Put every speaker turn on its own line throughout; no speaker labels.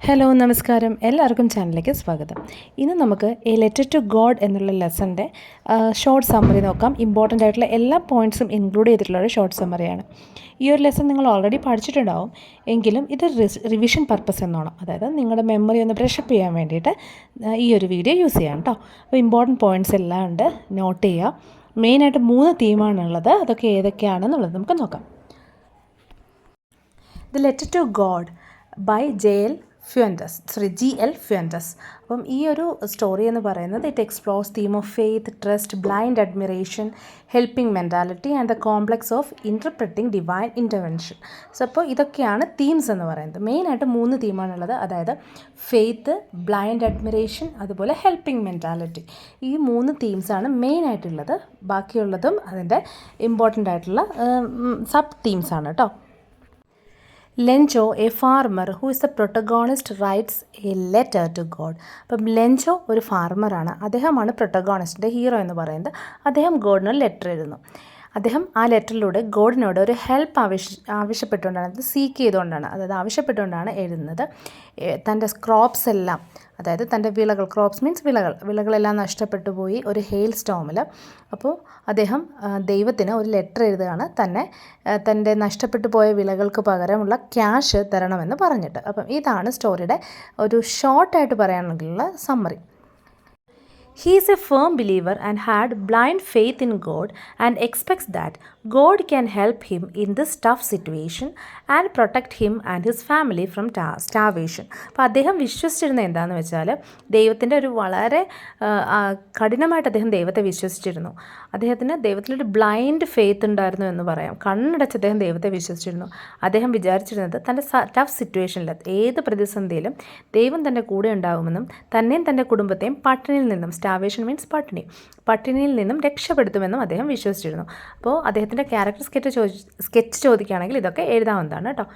Hello നമസ്കാരം, എല്ലാവർക്കും ചാനലിലേക്ക് സ്വാഗതം. ഇന്ന് നമുക്ക് എ ലെറ്റർ ടു ഗോഡ് എന്നുള്ള ലെസൻ്റെ ഷോർട്ട് സമ്മറി നോക്കാം. ഇമ്പോർട്ടൻ്റ് ആയിട്ടുള്ള എല്ലാ പോയിൻറ്റ്സും ഇൻക്ലൂഡ് ചെയ്തിട്ടുള്ള ഒരു ഷോർട്ട് സമ്മറിയാണ്. ഈ ഒരു ലെസൺ നിങ്ങൾ ഓൾറെഡി പഠിച്ചിട്ടുണ്ടാവും, എങ്കിലും ഇത് റിവിഷൻ പർപ്പസ് എന്നോണം, അതായത് നിങ്ങളുടെ മെമ്മറി ഒന്ന് ബ്രഷപ്പ് ചെയ്യാൻ വേണ്ടിയിട്ട് ഈ ഒരു വീഡിയോ യൂസ് ചെയ്യാം കേട്ടോ. അപ്പോൾ ഇമ്പോർട്ടൻറ്റ് പോയിൻറ്റ്സ് എല്ലാം ഉണ്ട്, നോട്ട് ചെയ്യുക. മെയിനായിട്ട് 3 തീമാണുള്ളത്. അതൊക്കെ ഏതൊക്കെയാണെന്നുള്ളത് നമുക്ക് നോക്കാം. The letter to God by G L. Fuentes. അപ്പം ഈ ഒരു സ്റ്റോറി എന്ന് പറയുന്നത് it explores theme of faith, trust, blind admiration, helping mentality and the complex of interpreting divine intervention. So അപ്പോൾ ഇതൊക്കെയാണ് തീംസ് എന്ന് പറയുന്നത്. മെയിനായിട്ട് 3 തീമാണുള്ളത്, അതായത് ഫെയ്ത്ത്, ബ്ലൈൻഡ് അഡ്മിറേഷൻ, അതുപോലെ ഹെൽപ്പിംഗ് മെൻറ്റാലിറ്റി. ഈ 3 തീംസാണ് മെയിനായിട്ടുള്ളത്. ബാക്കിയുള്ളതും അതിൻ്റെ ഇമ്പോർട്ടൻ്റ് ആയിട്ടുള്ള സബ് തീംസാണ് കേട്ടോ. Lencho, a farmer who is the protagonist, writes a letter to God. അപ്പം ലെഞ്ചോ ഒരു ഫാർമറാണ്. അദ്ദേഹമാണ് പ്രൊട്ടഗോണിസ്റ്റിൻ്റെ ഹീറോ എന്ന് പറയുന്നത്. അദ്ദേഹം ഗോഡിന് ഒരു ലെറ്റർ എഴുതുന്നു. അദ്ദേഹം ആ ലെറ്ററിലൂടെ ഗോഡിനോട് ഒരു ഹെൽപ്പ് ആവശ്യപ്പെട്ടുകൊണ്ടാണ്, അത് സീക്ക് ചെയ്തുകൊണ്ടാണ്, അതായത് ആവശ്യപ്പെട്ടുകൊണ്ടാണ് എഴുതുന്നത്. തൻ്റെ ക്രോപ്സ് എല്ലാം, അതായത് തൻ്റെ വിളകൾ, ക്രോപ്സ് മീൻസ് വിളകളെല്ലാം നഷ്ടപ്പെട്ടു പോയി ഒരു ഹെയിൽ സ്റ്റോമിൽ. അപ്പോൾ അദ്ദേഹം ദൈവത്തിന് ഒരു ലെറ്റർ എഴുതുകയാണ്, തൻ്റെ നഷ്ടപ്പെട്ടു പോയ വിളകൾക്ക് പകരമുള്ള ക്യാഷ് തരണമെന്ന് പറഞ്ഞിട്ട്. അപ്പം ഇതാണ് സ്റ്റോറിയുടെ ഒരു ഷോർട്ടായിട്ട് പറയാനുള്ള summary. He is a firm believer and had blind faith in God and expects that God can help him in this tough situation and protect him and his family from starvation. അപ്പോൾ അദ്ദേഹം വിശ്വസിച്ചിരുന്നത് എന്താണെന്ന് വെച്ചാൽ, ദൈവത്തിൻ്റെ ഒരു വളരെ കഠിനമായിട്ട് അദ്ദേഹം ദൈവത്തെ വിശ്വസിച്ചിരുന്നു. അദ്ദേഹത്തിന് ദൈവത്തിലൊരു ബ്ലൈൻഡ് ഫെയ്ത്ത് ഉണ്ടായിരുന്നു എന്ന് പറയാം. കണ്ണടച്ച് അദ്ദേഹം ദൈവത്തെ വിശ്വസിച്ചിരുന്നു. അദ്ദേഹം വിചാരിച്ചിരുന്നത് തൻ്റെ ടഫ് സിറ്റുവേഷനിൽ, ഏത് പ്രതിസന്ധിയിലും ദൈവം തൻ്റെ കൂടെ ഉണ്ടാകുമെന്നും തന്നെയും തൻ്റെ കുടുംബത്തെയും പട്ടിണിയിൽ നിന്നും, സ്റ്റാവേഷൻ മീൻസ് പട്ടിണിയിൽ നിന്നും രക്ഷപ്പെടുത്തുമെന്നും അദ്ദേഹം വിശ്വസിച്ചിരുന്നു. അപ്പോൾ അദ്ദേഹത്തിൻ്റെ ക്യാരക്ടർ സ്കെച്ച് ചോദിക്കുകയാണെങ്കിൽ ഇതൊക്കെ എഴുതാവുന്നതാണ് കേട്ടോ.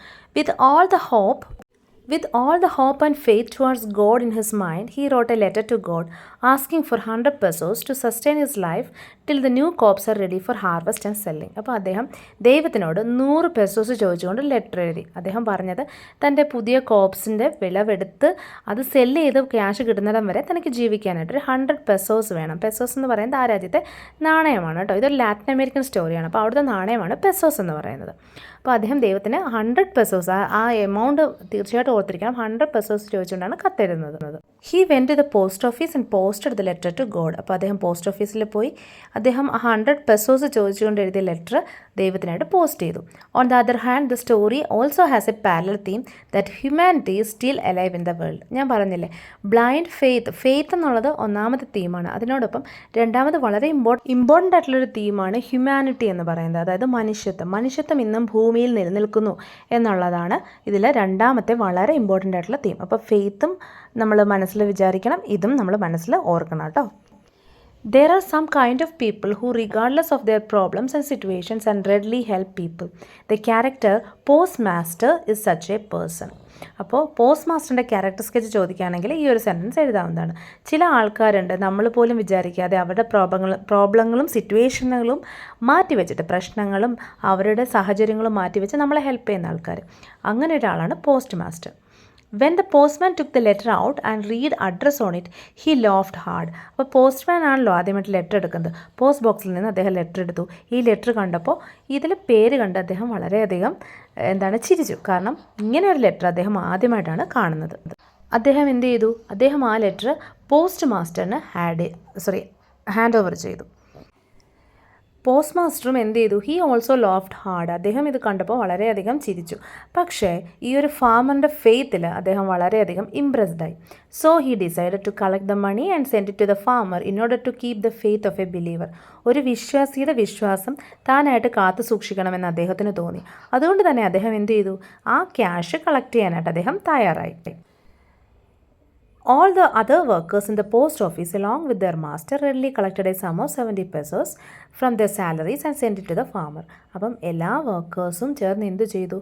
With all the hope and faith towards God in his mind, he wrote a letter to God asking for 100 pesos to sustain his life till the new crops are ready for harvest and selling. അപ്പോൾ അദ്ദേഹം ദൈവത്തിനോട് 100 pesos ചോദിച്ചുകൊണ്ട് letter എഴുതി. അദ്ദേഹം പറഞ്ഞത് തൻ്റെ പുതിയ ക്രോപ്സിൻ്റെ വിളവെടുത്ത് അത് സെല്ല് ചെയ്ത് ക്യാഷ് കിട്ടുന്നിടം വരെ തനിക്ക് ജീവിക്കാനായിട്ട് ഒരു 100 പെസോസ് വേണം. പെസോസ് എന്ന് പറയുന്നത് ആ രാജ്യത്തെ നാണയമാണ് കേട്ടോ. ഇതൊരു ലാറ്റിൻ അമേരിക്കൻ സ്റ്റോറിയാണ്. അപ്പോൾ അവിടുത്തെ നാണയമാണ് പെസോസ് എന്ന് പറയുന്നത്. അപ്പോൾ അദ്ദേഹം ദൈവത്തിന് 100 പെസോസ്, ആ എമൗണ്ട് തീർച്ചയായിട്ടും ഓർത്തിരിക്കണം, 100 പെസോസ് ചോദിച്ചുകൊണ്ടാണ് കത്തെഴുതുന്നത്. He went to the post office and posted the letter to God. അപ്പോൾ അദ്ദേഹം പോസ്റ്റ് ഓഫീസിൽ പോയി അദ്ദേഹം 100 പെസോസ് ചോദിച്ചുകൊണ്ട് എഴുതിയ ലെറ്റർ ദൈവത്തിനായിട്ട് പോസ്റ്റ് ചെയ്തു. On the other hand, the story also has A parallel theme that humanity is still alive in the world. ഞാൻ പറഞ്ഞില്ലേ, ബ്ലൈൻഡ് ഫെയ്ത്ത് എന്നുള്ളത് ഒന്നാമത്തെ തീമാണ്. അതിനോടൊപ്പം രണ്ടാമത് വളരെ ഇമ്പോർട്ടൻ്റ് ആയിട്ടുള്ളൊരു തീമാണ് ഹ്യൂമാനിറ്റി എന്ന് പറയുന്നത്, അതായത് മനുഷ്യത്വം ഇന്നും ഭൂമിയിൽ നിലനിൽക്കുന്നു എന്നുള്ളതാണ് ഇതിലെ രണ്ടാമത്തെ വളരെ ഇമ്പോർട്ടൻ്റ് ആയിട്ടുള്ള തീം. അപ്പോൾ ഫെയ്ത്തും നമ്മൾ മനസ്സിൽ വിചാരിക്കണം, ഇതും നമ്മൾ മനസ്സിൽ ഓർക്കണം കേട്ടോ. There are some kind of people who, regardless of their problems and situations, and readily help people. The character postmaster is such a person. അപ്പോൾ പോസ്റ്റ് മാസ്റ്ററിൻ്റെ ക്യാരക്ടർ സ്കെച്ച് ചോദിക്കുകയാണെങ്കിൽ ഈ ഒരു സെൻറ്റൻസ് എഴുതാവുന്നതാണ്. ചില ആൾക്കാരുണ്ട്, നമ്മൾ പോലും വിചാരിക്കാതെ അവരുടെ പ്രോബ്ലങ്ങളും സിറ്റുവേഷനുകളും മാറ്റിവെച്ചിട്ട്, പ്രശ്നങ്ങളും അവരുടെ സാഹചര്യങ്ങളും മാറ്റിവെച്ച് നമ്മളെ ഹെൽപ്പ് ചെയ്യുന്ന ആൾക്കാർ. അങ്ങനെ ഒരാളാണ് post master. When the postman took the letter out and read address on it, he laughed hard. അപ്പോൾ പോസ്റ്റ്മാൻ ആണല്ലോ ആദ്യമായിട്ട് ലെറ്റർ എടുക്കുന്നത്. പോസ്റ്റ് ബോക്സിൽ നിന്ന് അദ്ദേഹം ലെറ്റർ എടുത്തു. ഈ ലെറ്റർ കണ്ടപ്പോൾ ഇതിൽ പേര് കണ്ട് അദ്ദേഹം വളരെയധികം ചിരിച്ചു. കാരണം ഇങ്ങനെ ഒരു ലെറ്റർ അദ്ദേഹം ആദ്യമായിട്ടാണ് കാണുന്നത്. അദ്ദേഹം എന്ത് ചെയ്തു? അദ്ദേഹം ആ ലെറ്റർ പോസ്റ്റ് മാസ്റ്ററിന് ഹാൻഡ് ഓവർ ചെയ്തു. പോസ്റ്റ് മാസ്റ്ററും എന്ത് ചെയ്തു? He also laughed hard. അദ്ദേഹം ഇത് കണ്ടപ്പോൾ വളരെയധികം ചിരിച്ചു. പക്ഷേ ഈ ഒരു ഫാമറിൻ്റെ ഫെയ്ത്തിൽ അദ്ദേഹം വളരെയധികം ഇംപ്രസ്ഡ് ആയി. So he decided to collect the money and send it to the farmer in order to keep the faith of a believer. ഒരു വിശ്വാസിയുടെ വിശ്വാസം താനായിട്ട് കാത്തു സൂക്ഷിക്കണമെന്ന് അദ്ദേഹത്തിന് തോന്നി. അതുകൊണ്ട് തന്നെ അദ്ദേഹം എന്ത് ചെയ്തു? ആ ക്യാഷ് കളക്ട് ചെയ്യാനായിട്ട് അദ്ദേഹം തയ്യാറായി. All the other workers in the post office, along with their master, readily collected a sum of 70 pesos from their salaries and sent it to the farmer. അപ്പം എല്ലാ വർക്കേഴ്സും ചേർന്ന് എന്ത് ചെയ്തു?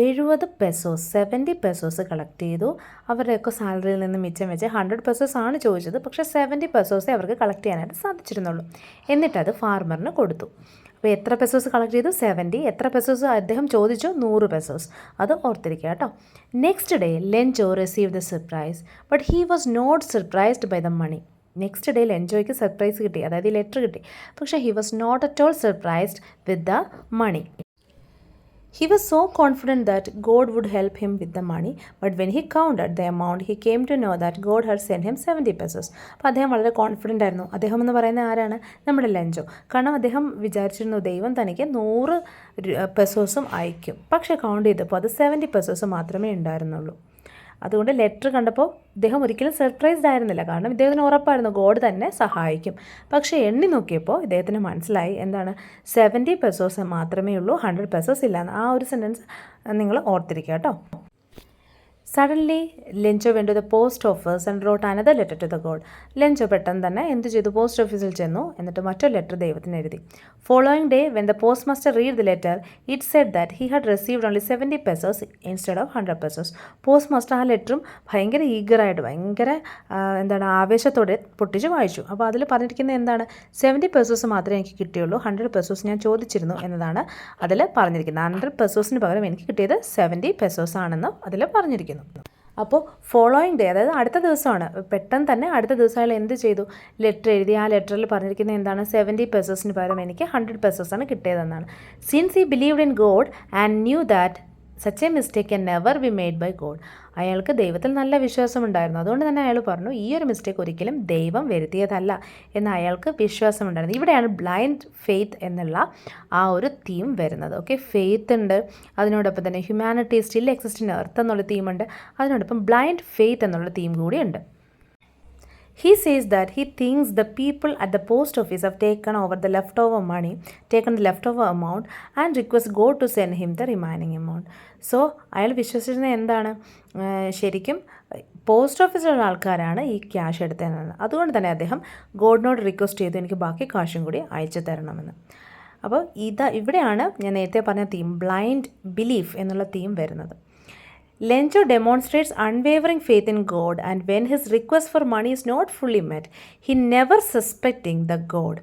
70 പെസോസ് കളക്ട് ചെയ്തു. അവരുടെയൊക്കെ സാലറിയിൽ നിന്ന് മിച്ചം വെച്ച് 100 പെസോസ് ആണ് ചോദിച്ചത്, പക്ഷേ 70 പെസോസേ അവർക്ക് കളക്ട് ചെയ്യാനായിട്ട് സാധിച്ചിരുന്നുള്ളൂ. എന്നിട്ടത് ഫാർമറിന് കൊടുത്തു. അപ്പോൾ എത്ര പെസോസ് കളക്ട് ചെയ്തു? 70. എത്ര പെസോസ് അദ്ദേഹം ചോദിച്ചു? 100 പെസോസ്. അത് ഓർത്തിരിക്കുക കേട്ടോ. Next day Lencho receive the surprise but he was not surprised by the money. Next day ലെഞ്ചോയ്ക്ക് സർപ്രൈസ് കിട്ടി, അതായത് ഈ ലെറ്റർ കിട്ടി. പക്ഷേ he was not at all surprised with the money. He was so confident that God would help him with the money, but when he counted the amount, he came to know that God had sent him 70 pesos. അപ്പോൾ അദ്ദേഹം വളരെ confident ആയിരുന്നു. അദ്ദേഹം എന്ന് പറയുന്നത് ആരാണ്? നമ്മുടെ Lencho. കാരണം അദ്ദേഹം വിചാരിച്ചിരുന്നു ദൈവം തനിക്ക് 100 പെസോസും അയക്കും. പക്ഷേ കൗണ്ട് ചെയ്തപ്പോൾ അത് 70 പെസോസ് മാത്രമേ ഉണ്ടായിരുന്നുള്ളൂ. അതുകൊണ്ട് ലെറ്റർ കണ്ടപ്പോൾ ഇദ്ദേഹം ഒരിക്കലും സർപ്രൈസ്ഡ് ആയിരുന്നില്ല. കാരണം ഇദ്ദേഹത്തിന് ഉറപ്പായിരുന്നു ഗോഡ് തന്നെ സഹായിക്കും. പക്ഷേ എണ്ണി നോക്കിയപ്പോൾ ഇദ്ദേഹത്തിന് മനസ്സിലായി എന്താണ്? 70 പെസോസ് മാത്രമേ ഉള്ളൂ, 100 പെസോസ് ഇല്ലാന്ന്. ആ ഒരു സെൻറ്റൻസ് നിങ്ങൾ ഓർത്തിരിക്കുക കേട്ടോ. Suddenly Lencho went to the post office and wrote another letter to the God. ലെഞ്ചോ പെട്ടെന്ന് തന്നെ എന്ത് ചെയ്തു? പോസ്റ്റ് ഓഫീസിൽ ചെന്നു, എന്നിട്ട് മറ്റൊരു ലെറ്റർ ദൈവത്തിന് എഴുതി. Following day when the post master read the letter it said that he had received only 70 pesos instead of 100 pesos. Post master ആ ലെറ്ററും ഭയങ്കര ഈഗറായിട്ട് ഭയങ്കര ആവേശത്തോടെ പൊട്ടിച്ച് വായിച്ചു. അപ്പോൾ അതിൽ പറഞ്ഞിരിക്കുന്നത് എന്താണ്? 70 പെസോസ് മാത്രമേ എനിക്ക് കിട്ടിയുള്ളൂ, 100 പെസോസ് ഞാൻ ചോദിച്ചിരുന്നു എന്നതാണ് അതിൽ പറഞ്ഞിരിക്കുന്നത്. 100 പെസോസിന് പകരം എനിക്ക് കിട്ടിയത് 70 പെസോസ് ആണെന്ന് അതിൽ പറഞ്ഞിരിക്കുന്നു. അപ്പോൾ ഫോളോയിങ് ഡേ, അതായത് അടുത്ത ദിവസമാണ്, പെട്ടെന്ന് തന്നെ അടുത്ത ദിവസം അയാൾ എന്ത് ചെയ്തു? ലെറ്റർ എഴുതി. ആ ലെറ്ററിൽ പറഞ്ഞിരിക്കുന്നത് എന്താണ്? 70 പെസോസിന് പകരം എനിക്ക് 100 പെസോസാണ് കിട്ടിയതെന്നാണ്. Since he believed in God and knew that such a mistake can never be made by God. അയാൾക്ക് ദൈവത്തിൽ നല്ല വിശ്വാസമുണ്ടായിരുന്നു. അതുകൊണ്ട് തന്നെ അയാൾ പറഞ്ഞു ഈ ഒരു മിസ്റ്റേക്ക് ഒരിക്കലും ദൈവം വരുത്തിയതല്ല എന്ന് അയാൾക്ക് വിശ്വാസമുണ്ടായിരുന്നു. ഇവിടെയാണ് ബ്ലൈൻഡ് ഫെയ്ത്ത് എന്നുള്ള ആ ഒരു തീം വരുന്നത്. ഓക്കെ, ഫെയ്ത്ത് ഉണ്ട്, അതിനോടൊപ്പം തന്നെ humanity still exist in earth എന്നുള്ള തീമുണ്ട്, അതിനോടൊപ്പം ബ്ലൈൻഡ് ഫെയ്ത്ത് എന്നുള്ള തീം കൂടിയുണ്ട്. He says that he thinks the people at the post office have taken the leftover amount and requests God to send him the remaining amount. So അയാൾ വിശ്വസിച്ചിരുന്നത് എന്താണ്? ശരിക്കും post ഓഫീസിലുള്ള ആൾക്കാരാണ് ഈ cash എടുത്തതെന്നാണ്. അതുകൊണ്ട് തന്നെ അദ്ദേഹം ഗോഡിനോട് റിക്വസ്റ്റ് ചെയ്തു എനിക്ക് ബാക്കി കാശും കൂടി അയച്ചു തരണമെന്ന്. അപ്പോൾ ഇവിടെയാണ് ഞാൻ നേരത്തെ പറഞ്ഞ തീം, ബ്ലൈൻഡ് ബിലീഫ് എന്നുള്ള തീം വരുന്നത്. Lencho demonstrates unwavering faith in God, and when his request for money is not fully met, he never suspecting the God.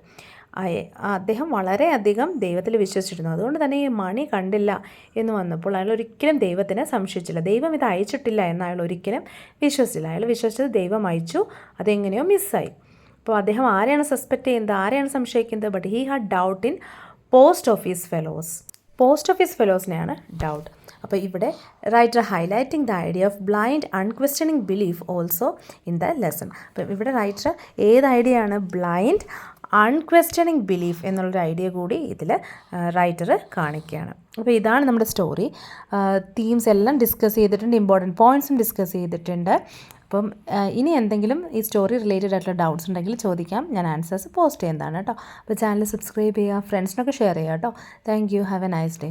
അദ്ദേഹം വളരെയധികം ദൈവത്തിൽ വിശ്വസിച്ചിരുന്നു. അതുകൊണ്ട് തന്നെ ഈ മണി കണ്ടില്ല എന്ന് വന്നപ്പോൾ അയാൾ ഒരിക്കലും ദൈവത്തിനെ സംശയിച്ചില്ല. ദൈവം ഇത് അയച്ചിട്ടില്ല എന്ന് അയാൾ ഒരിക്കലും വിശ്വസിച്ചില്ല. അയാൾ വിശ്വസിച്ചത് ദൈവം അയച്ചു, അതെങ്ങനെയോ മിസ്സായി. അപ്പോൾ അദ്ദേഹം ആരെയാണ് സസ്പെക്റ്റ് ചെയ്യുന്നത്? ആരെയാണ് സംശയിക്കുന്നത്? But he had doubt in post office ഫെലോസിനെയാണ് ഡൗട്ട്. അപ്പോൾ ഇവിടെ writer highlighting the idea of blind unquestioning belief also in the lesson. അപ്പം ഇവിടെ റൈറ്റർ ഏത് ഐഡിയ ആണ്? ബ്ലൈൻഡ് അൺക്വസ്റ്റനിങ് ബിലീഫ് എന്നുള്ളൊരു ഐഡിയ കൂടി ഇതിൽ റൈറ്റർ കാണിക്കുകയാണ്. അപ്പോൾ ഇതാണ് നമ്മുടെ സ്റ്റോറി. തീംസ് എല്ലാം ഡിസ്കസ് ചെയ്തിട്ടുണ്ട്, ഇമ്പോർട്ടൻറ്റ് പോയിൻറ്റ്സും ഡിസ്കസ് ചെയ്തിട്ടുണ്ട്. അപ്പം ഇനി എന്തെങ്കിലും ഈ സ്റ്റോറി റിലേറ്റഡ് ആയിട്ടുള്ള ഡൗട്ട്സ് ഉണ്ടെങ്കിൽ ചോദിക്കാം, ഞാൻ ആൻസേഴ്സ് പോസ്റ്റ് ചെയ്യുന്നതാണ് കേട്ടോ. അപ്പോൾ ചാനൽ സബ്സ്ക്രൈബ് ചെയ്യുക, ഫ്രണ്ട്സിനൊക്കെ ഷെയർ ചെയ്യുക കേട്ടോ. Thank you, have A nice day.